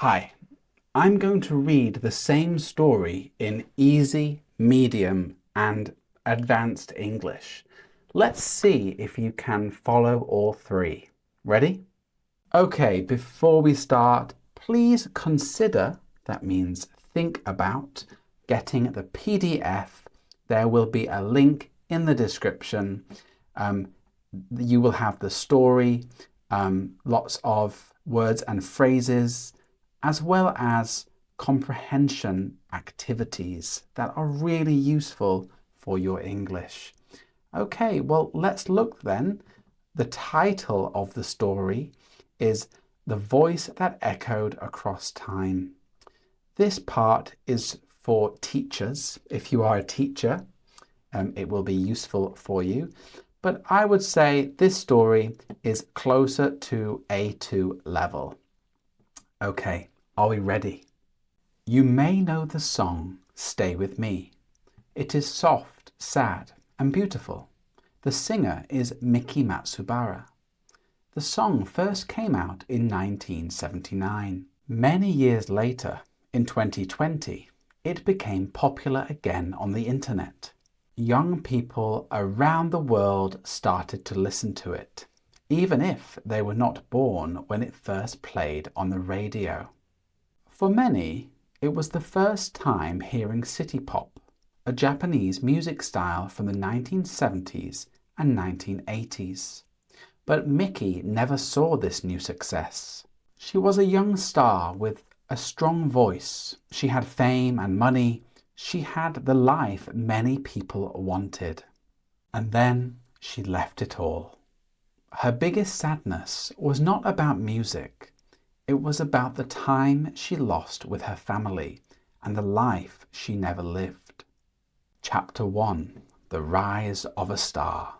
Hi, I'm going to read the same story in easy, medium, and advanced English. Let's see if you can follow all three. Ready? Okay, before we start, please consider, that means think about, getting the PDF. There will be a link in the description. You will have the story, lots of words and phrases, as well as comprehension activities that are really useful for your English. Okay, well, let's look then. The title of the story is The Voice That Echoed Across Time. This part is for teachers. If you are a teacher, it will be useful for you. But I would say this story is closer to A2 level. Okay, are we ready? You may know the song, Stay With Me. It is soft, sad, and beautiful. The singer is Miki Matsubara. The song first came out in 1979. Many years later, in 2020, it became popular again on the internet. Young people around the world started to listen to it, even if they were not born when it first played on the radio. For many, it was the first time hearing city pop, a Japanese music style from the 1970s and 1980s. But Miki never saw this new success. She was a young star with a strong voice. She had fame and money. She had the life many people wanted. And then she left it all. Her biggest sadness was not about music. It was about the time she lost with her family and the life she never lived. Chapter 1: The Rise of a Star.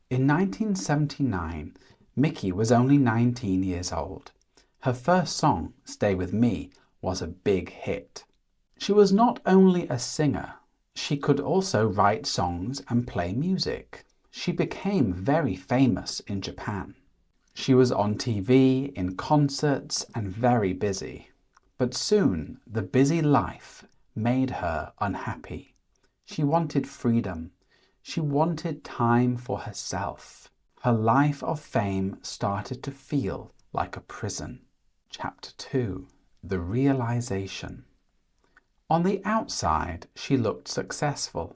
In 1979, Miki was only 19 years old. Her first song, Stay With Me, was a big hit. She was not only a singer, she could also write songs and play music. She became very famous in Japan. She was on TV, in concerts, and very busy. But soon, the busy life made her unhappy. She wanted freedom. She wanted time for herself. Her life of fame started to feel like a prison. Chapter 2: The Realization. On the outside, she looked successful,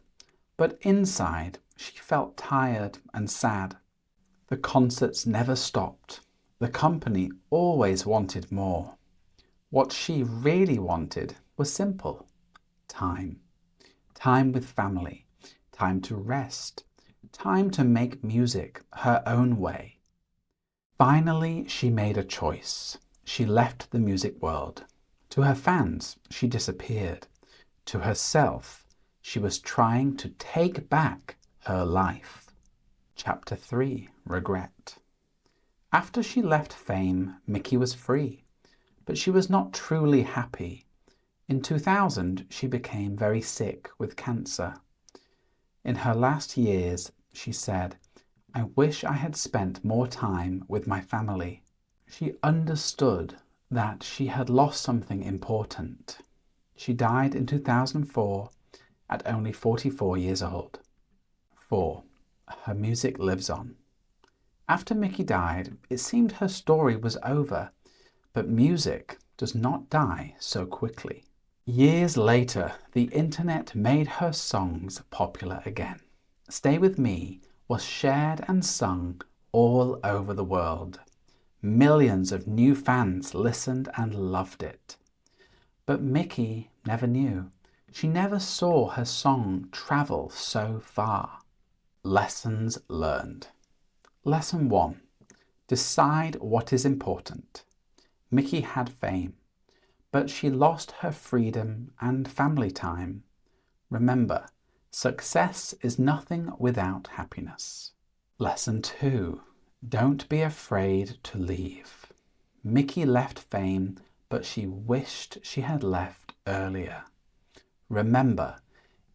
but inside, she felt tired and sad. The concerts never stopped. The company always wanted more. What she really wanted was simple: time. Time with family, time to rest, time to make music her own way. Finally, she made a choice. She left the music world. To her fans, she disappeared. To herself, she was trying to take back her life. Chapter 3: Regret. After she left fame, Miki was free, but she was not truly happy. In 2000, she became very sick with cancer. In her last years, she said, "I wish I had spent more time with my family." She understood that she had lost something important. She died in 2004 at only 44 years old. 4. Her music lives on. After Miki died, it seemed her story was over, but music does not die so quickly. Years later, the internet made her songs popular again. Stay With Me was shared and sung all over the world. Millions of new fans listened and loved it. But Miki never knew. She never saw her song travel so far. Lessons learned. Lesson 1. Decide what is important. Miki had fame, but she lost her freedom and family time. Remember, success is nothing without happiness. Lesson 2. Don't be afraid to leave. Miki left fame, but she wished she had left earlier. Remember,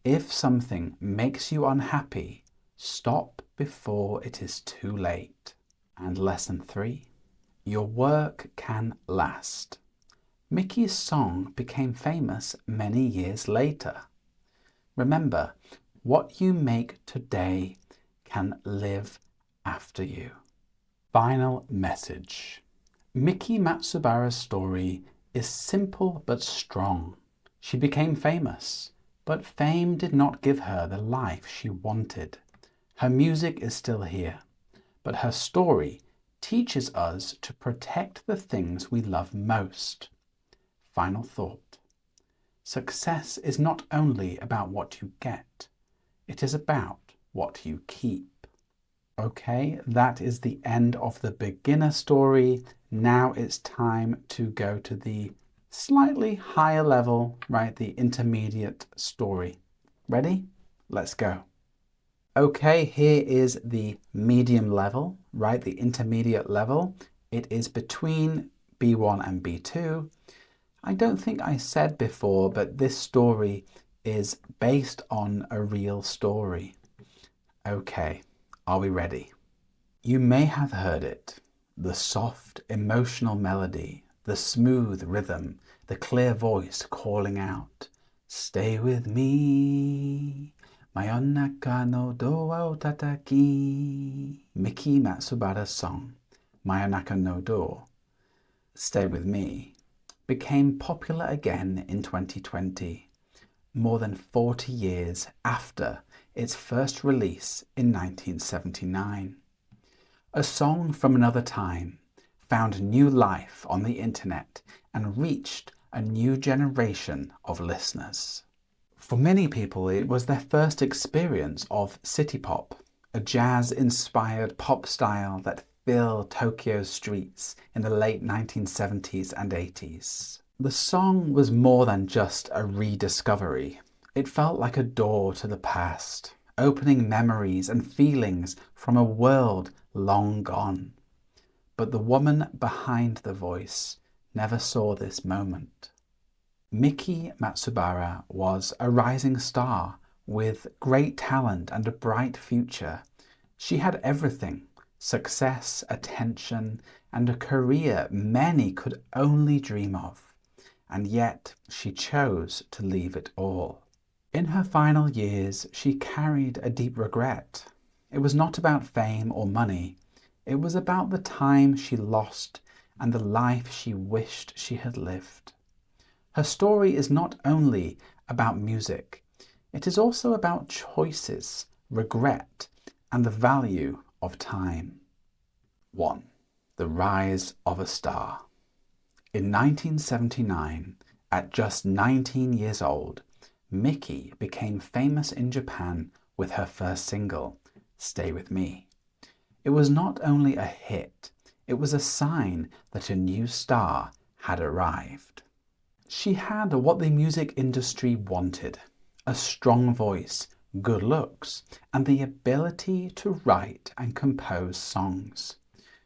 if something makes you unhappy, stop before it is too late. And lesson 3. Your work can last. Miki's song became famous many years later. Remember, what you make today can live after you. Final message. Miki Matsubara's story is simple but strong. She became famous, but fame did not give her the life she wanted. Her music is still here, but her story teaches us to protect the things we love most. Final thought. Success is not only about what you get, it is about what you keep. Okay, that is the end of the beginner story. Now it's time to go to the slightly higher level, right? The intermediate story. Ready? Let's go. Okay, here is the medium level, right? The intermediate level. It is between B1 and B2. I don't think I said before, but this story is based on a real story. Okay, are we ready? You may have heard it, the soft, emotional melody, the smooth rhythm, the clear voice calling out, "Stay with me, Mayonaka no doa o tataki." Miki Matsubara's song, Mayonaka no Do, Stay With Me, became popular again in 2020, more than 40 years after its first release in 1979. A song from another time found new life on the internet and reached a new generation of listeners. For many people, it was their first experience of city pop, a jazz-inspired pop style that filled Tokyo's streets in the late 1970s and 80s. The song was more than just a rediscovery. It felt like a door to the past, opening memories and feelings from a world long gone. But the woman behind the voice never saw this moment. Miki Matsubara was a rising star with great talent and a bright future. She had everything: success, attention, and a career many could only dream of. And yet she chose to leave it all. In her final years, she carried a deep regret. It was not about fame or money. It was about the time she lost and the life she wished she had lived. Her story is not only about music, it is also about choices, regret, and the value of time. 1. The rise of a star. In 1979, at just 19 years old, Miki became famous in Japan with her first single, Stay With Me. It was not only a hit, it was a sign that a new star had arrived. She had what the music industry wanted: a strong voice, good looks, and the ability to write and compose songs.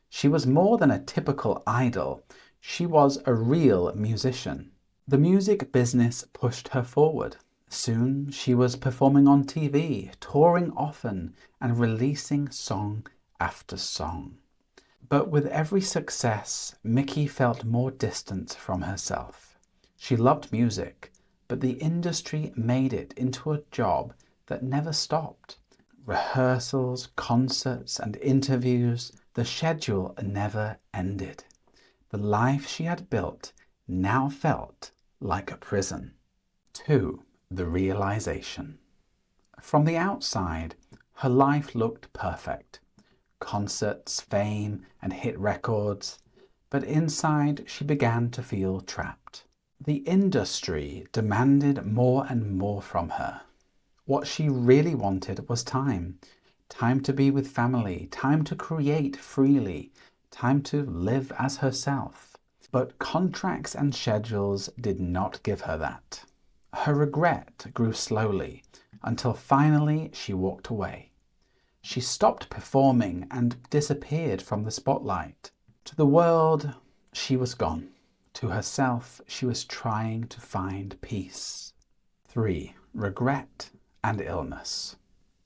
She was more than a typical idol, she was a real musician. The music business pushed her forward. Soon she was performing on TV, touring often, and releasing song after song. But with every success, Miki felt more distant from herself. She loved music, but the industry made it into a job that never stopped. Rehearsals, concerts, and interviews, the schedule never ended. The life she had built now felt like a prison. 2. The realization. From the outside, her life looked perfect. Concerts, fame, and hit records. But inside, she began to feel trapped. The industry demanded more and more from her. What she really wanted was time. Time to be with family, time to create freely, time to live as herself. But contracts and schedules did not give her that. Her regret grew slowly until finally she walked away. She stopped performing and disappeared from the spotlight. To the world, she was gone. To herself, she was trying to find peace. 3. Regret and illness.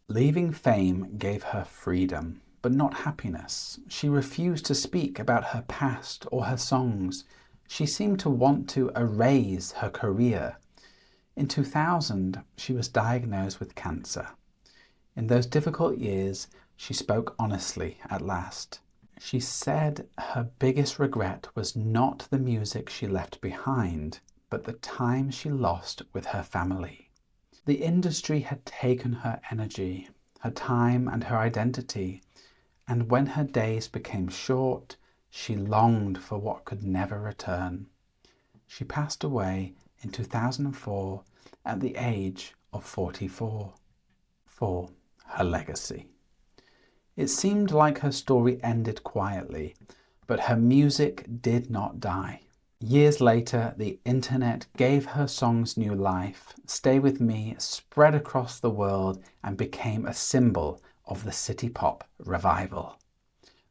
Leaving fame gave her freedom, but not happiness. She refused to speak about her past or her songs. She seemed to want to erase her career. In 2000, she was diagnosed with cancer. In those difficult years, she spoke honestly at last. She said her biggest regret was not the music she left behind, but the time she lost with her family. The industry had taken her energy, her time and her identity, and when her days became short, she longed for what could never return. She passed away in 2004 at the age of 44. 4. Her legacy. It seemed like her story ended quietly, but her music did not die. Years later, the internet gave her songs new life. Stay With Me spread across the world and became a symbol of the city pop revival.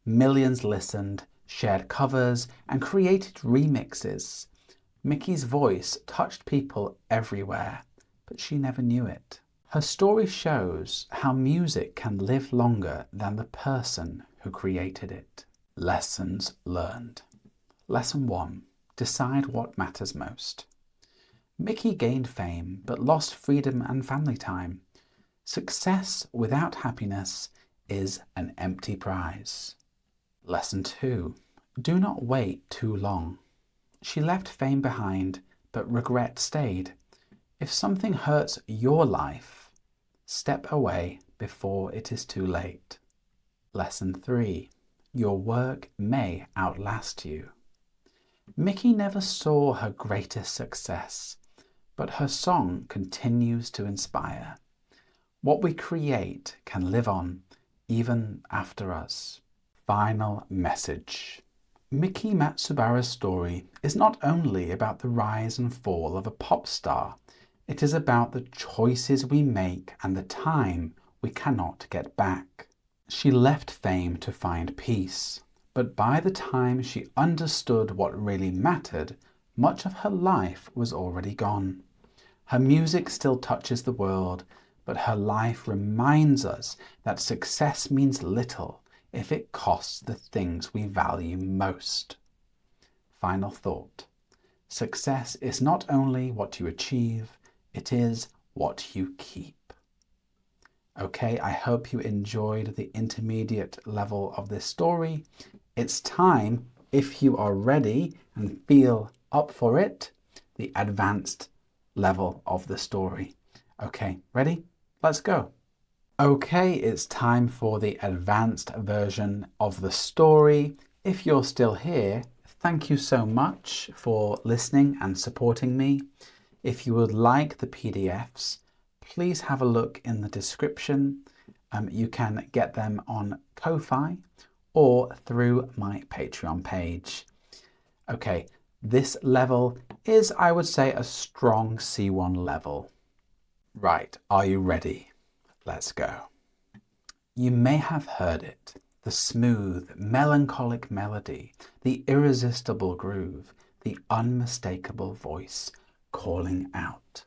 Millions listened, shared covers, and created remixes. Miki's voice touched people everywhere, but she never knew it. Her story shows how music can live longer than the person who created it. Lessons learned. Lesson 1. Decide what matters most. Miki gained fame but lost freedom and family time. Success without happiness is an empty prize. Lesson 2. Do not wait too long. She left fame behind, but regret stayed. If something hurts your life, step away before it is too late. Lesson 3. Your work may outlast you. Miki never saw her greatest success, but her song continues to inspire. What we create can live on even after us. Final message. Miki Matsubara's story is not only about the rise and fall of a pop star, it is about the choices we make and the time we cannot get back. She left fame to find peace, but by the time she understood what really mattered, much of her life was already gone. Her music still touches the world, but her life reminds us that success means little if it costs the things we value most. Final thought. Success is not only what you achieve, it is what you keep. Okay, I hope you enjoyed the intermediate level of this story. It's time, if you are ready and feel up for it, the advanced level of the story. Okay, ready? Let's go. Okay, it's time for the advanced version of the story. If you're still here, thank you so much for listening and supporting me. If you would like the PDFs, please have a look in the description. You can get them on Ko-Fi or through my Patreon page. Okay, this level is, I would say, a strong C1 level. Right, are you ready? Let's go. You may have heard it, the smooth, melancholic melody, the irresistible groove, the unmistakable voice calling out.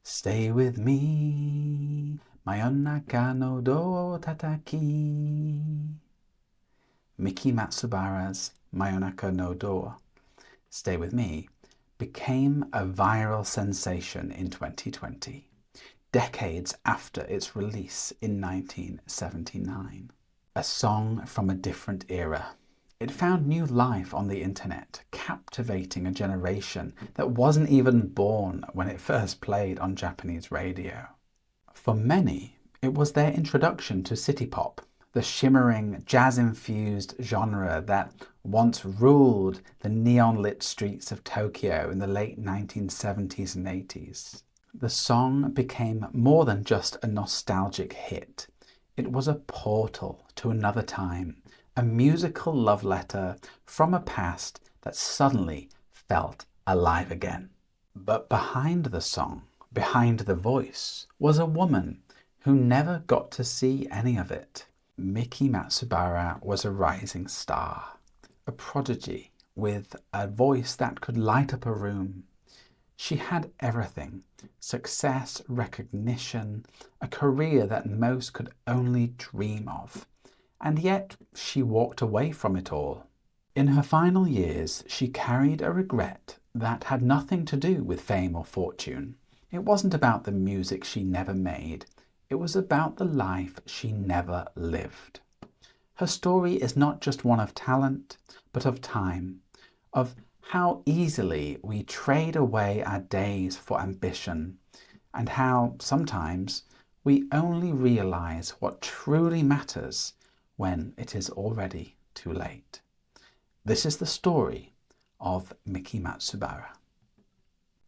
Stay with me, Mayonaka no do tataki. Miki Matsubara's Mayonaka no do, Stay With Me, became a viral sensation in 2020, decades after its release in 1979. A song from a different era. It found new life on the internet, captivating a generation that wasn't even born when it first played on Japanese radio. For many, it was their introduction to city pop, the shimmering, jazz-infused genre that once ruled the neon-lit streets of Tokyo in the late 1970s and 80s. The song became more than just a nostalgic hit. It was a portal to another time, a musical love letter from a past that suddenly felt alive again. But behind the song, behind the voice, was a woman who never got to see any of it. Miki Matsubara was a rising star, a prodigy with a voice that could light up a room. She had everything: success, recognition, a career that most could only dream of. And yet she walked away from it all. In her final years, she carried a regret that had nothing to do with fame or fortune. It wasn't about the music she never made. It was about the life she never lived. Her story is not just one of talent, but of time, of how easily we trade away our days for ambition, and how sometimes we only realize what truly matters when it is already too late. This is the story of Miki Matsubara.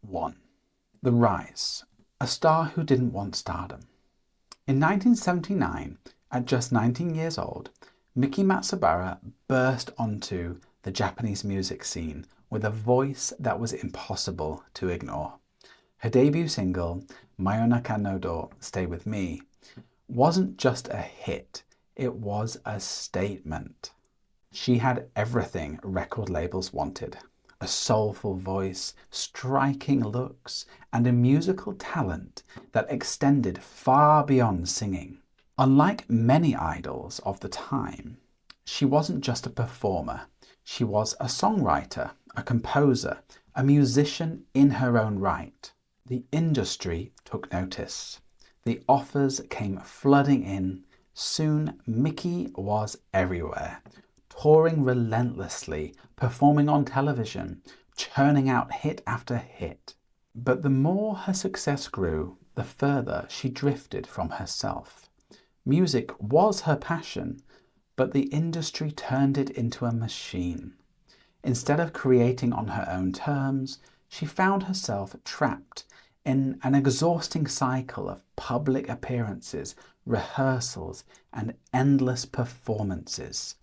1. The Rise, a star who didn't want stardom. In 1979, at just 19 years old, Miki Matsubara burst onto the Japanese music scene with a voice that was impossible to ignore. Her debut single, Mayonaka no Do, Stay With Me, wasn't just a hit, it was a statement. She had everything record labels wanted: a soulful voice, striking looks, and a musical talent that extended far beyond singing. Unlike many idols of the time, she wasn't just a performer. She was a songwriter, a composer, a musician in her own right. The industry took notice. The offers came flooding in. Soon, Miki was everywhere, touring relentlessly, performing on television, churning out hit after hit. But the more her success grew, the further she drifted from herself. Music was her passion, but the industry turned it into a machine. Instead of creating on her own terms, she found herself trapped in an exhausting cycle of public appearances, rehearsals, and endless performances.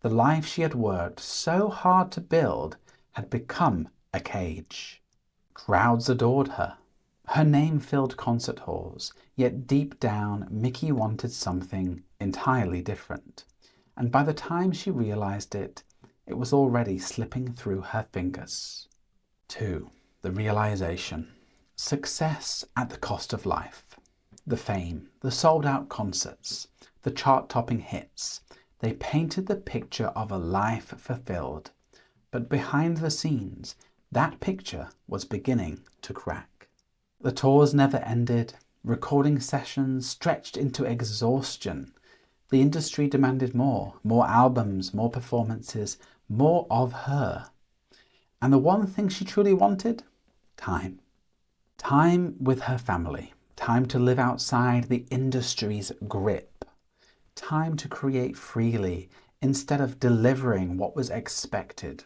The life she had worked so hard to build had become a cage. Crowds adored her. Her name filled concert halls, yet deep down, Miki wanted something entirely different. And by the time she realized it, it was already slipping through her fingers. 2. The realization. Success at the cost of life. The fame, the sold-out concerts, the chart-topping hits, they painted the picture of a life fulfilled. But behind the scenes, that picture was beginning to crack. The tours never ended, recording sessions stretched into exhaustion. The industry demanded more albums, more performances, more of her. And the one thing she truly wanted? Time. Time with her family. Time to live outside the industry's grip. Time to create freely instead of delivering what was expected.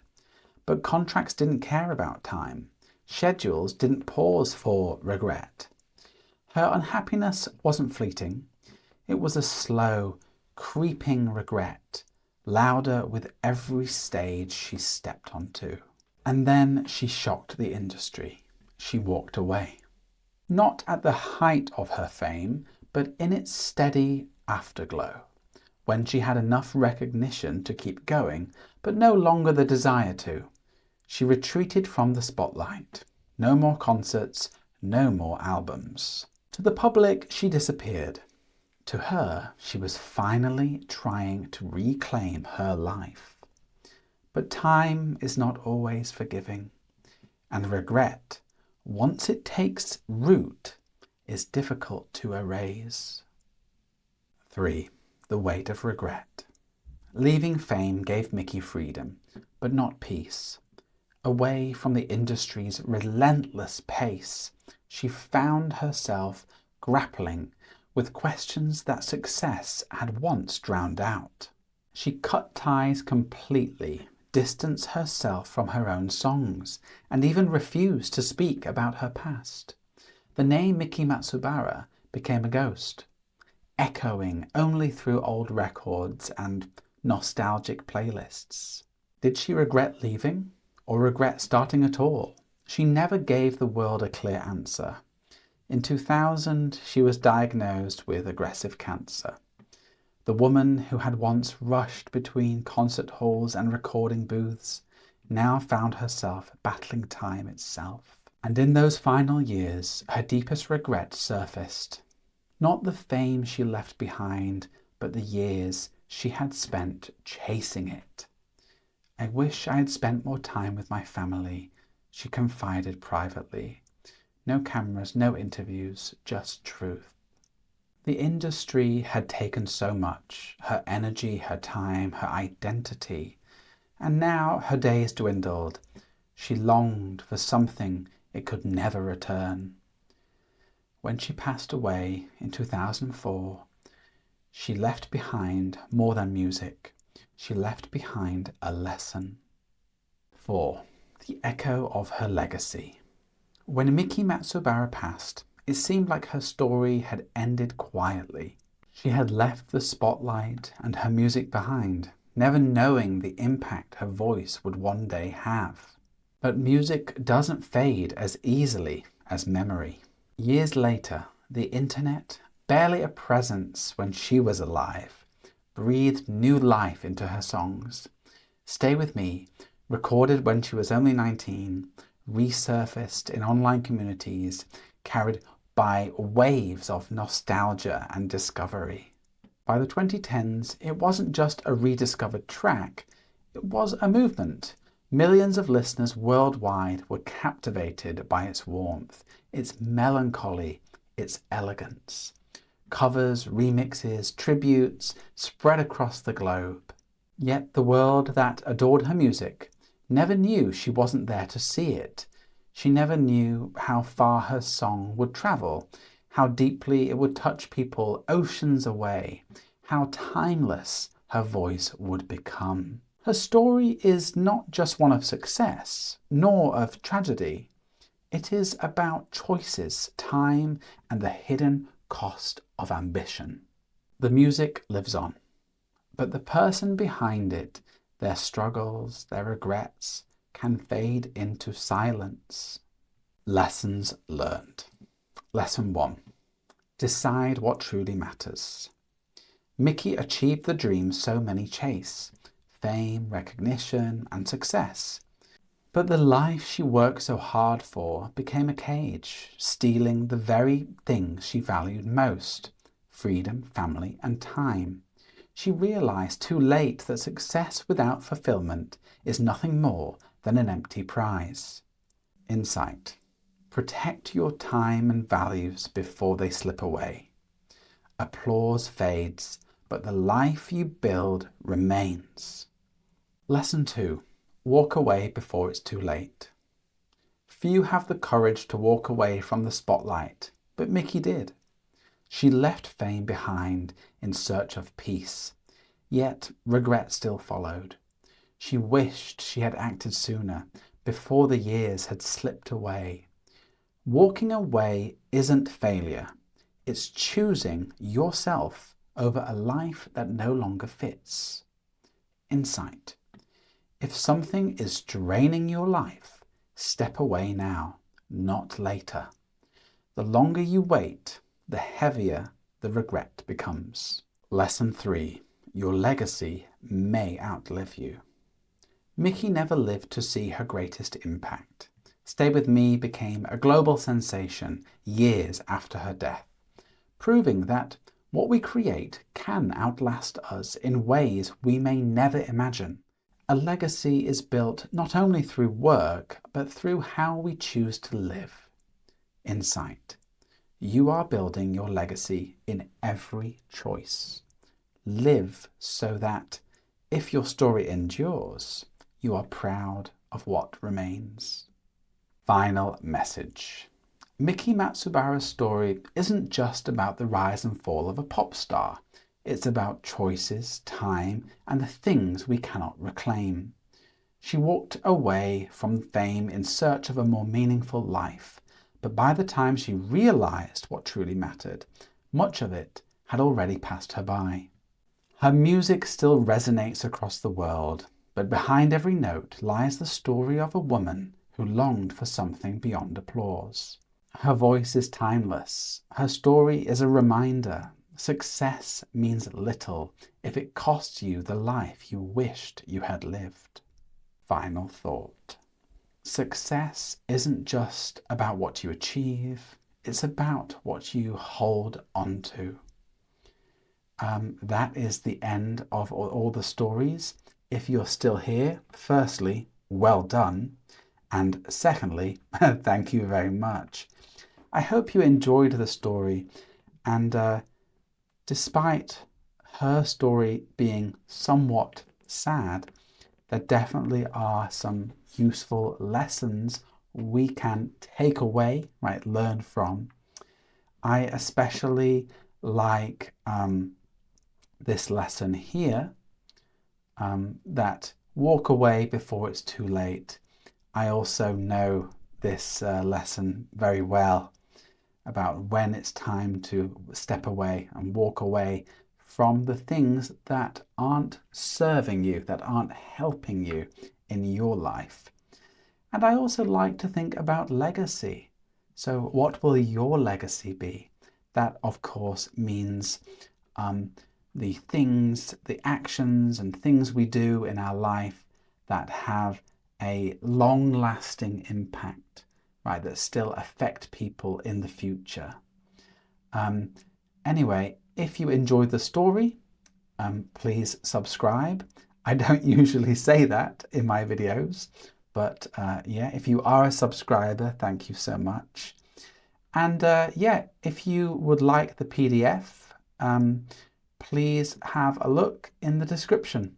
But contracts didn't care about time. Schedules didn't pause for regret. Her unhappiness wasn't fleeting. It was a slow, creeping regret, louder with every stage she stepped onto. And then she shocked the industry. She walked away. Not at the height of her fame, but in its steady afterglow, when she had enough recognition to keep going, but no longer the desire to. She retreated from the spotlight. No more concerts, no more albums. To the public, she disappeared. To her, she was finally trying to reclaim her life. But time is not always forgiving, and regret, once it takes root, is difficult to erase. 3. The weight of regret. Leaving fame gave Miki freedom, but not peace. Away from the industry's relentless pace, she found herself grappling with questions that success had once drowned out. She cut ties completely, distanced herself from her own songs, and even refused to speak about her past. The name Miki Matsubara became a ghost, echoing only through old records and nostalgic playlists. Did she regret leaving? Or regret starting at all? She never gave the world a clear answer. In 2000, she was diagnosed with aggressive cancer. The woman who had once rushed between concert halls and recording booths now found herself battling time itself. And in those final years, her deepest regret surfaced. Not the fame she left behind, but the years she had spent chasing it. I wish I had spent more time with my family, she confided privately. No cameras, no interviews, just truth. The industry had taken so much, her energy, her time, her identity, and now her days dwindled. She longed for something it could never return. When she passed away in 2004, she left behind more than music. She left behind a lesson. 4. The echo of her legacy. When Miki Matsubara passed, it seemed like her story had ended quietly. She had left the spotlight and her music behind, never knowing the impact her voice would one day have. But music doesn't fade as easily as memory. Years later, the internet, barely a presence when she was alive, breathed new life into her songs. Stay With Me, recorded when she was only 19, resurfaced in online communities, carried by waves of nostalgia and discovery. By the 2010s, it wasn't just a rediscovered track, it was a movement. Millions of listeners worldwide were captivated by its warmth, its melancholy, its elegance. Covers, remixes, tributes spread across the globe. Yet the world that adored her music never knew she wasn't there to see it. She never knew how far her song would travel, how deeply it would touch people oceans away, how timeless her voice would become. Her story is not just one of success, nor of tragedy. It is about choices, time, and the hidden cost of ambition. The music lives on, but the person behind it, their struggles, their regrets, can fade into silence. Lessons learned. Lesson 1. Decide what truly matters. Miki achieved the dream so many chase: fame, recognition, and success. But the life she worked so hard for became a cage, stealing the very things she valued most: freedom, family, and time. She realized too late that success without fulfillment is nothing more than an empty prize. Insight. Protect your time and values before they slip away. Applause fades, but the life you build remains. Lesson 2. Walk away before it's too late. Few have the courage to walk away from the spotlight, but Miki did. She left fame behind in search of peace, yet regret still followed. She wished she had acted sooner, before the years had slipped away. Walking away isn't failure. It's choosing yourself over a life that no longer fits. Insight. If something is draining your life, step away now, not later. The longer you wait, the heavier the regret becomes. Lesson 3. Your legacy may outlive you. Miki never lived to see her greatest impact. Stay With Me became a global sensation years after her death, proving that what we create can outlast us in ways we may never imagine. A legacy is built not only through work, but through how we choose to live. Insight. You are building your legacy in every choice. Live so that, if your story endures, you are proud of what remains. Final message. Miki Matsubara's story isn't just about the rise and fall of a pop star. It's about choices, time, and the things we cannot reclaim. She walked away from fame in search of a more meaningful life, but by the time she realized what truly mattered, much of it had already passed her by. Her music still resonates across the world, but behind every note lies the story of a woman who longed for something beyond applause. Her voice is timeless. Her story is a reminder. Success means little if it costs you the life you wished you had lived. Final thought. Success isn't just about what you achieve, it's about what you hold onto. That is the end of all the stories. If you're still here, firstly, well done. And secondly, thank you very much. I hope you enjoyed the story, and despite her story being somewhat sad, there definitely are some useful lessons we can take away, right, learn from. I especially like this lesson here, that walk away before it's too late. I also know this lesson very well about when it's time to step away and walk away from the things that aren't serving you, that aren't helping you in your life. And I also like to think about legacy. So what will your legacy be? That, of course, means the things, the actions and things we do in our life that have a long-lasting impact, right, that still affect people in the future. Anyway, if you enjoyed the story, please subscribe. I don't usually say that in my videos, but yeah, if you are a subscriber, thank you so much. And yeah, if you would like the PDF, please have a look in the description.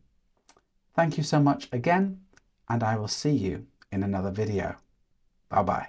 Thank you so much again, and I will see you in another video. Bye-bye.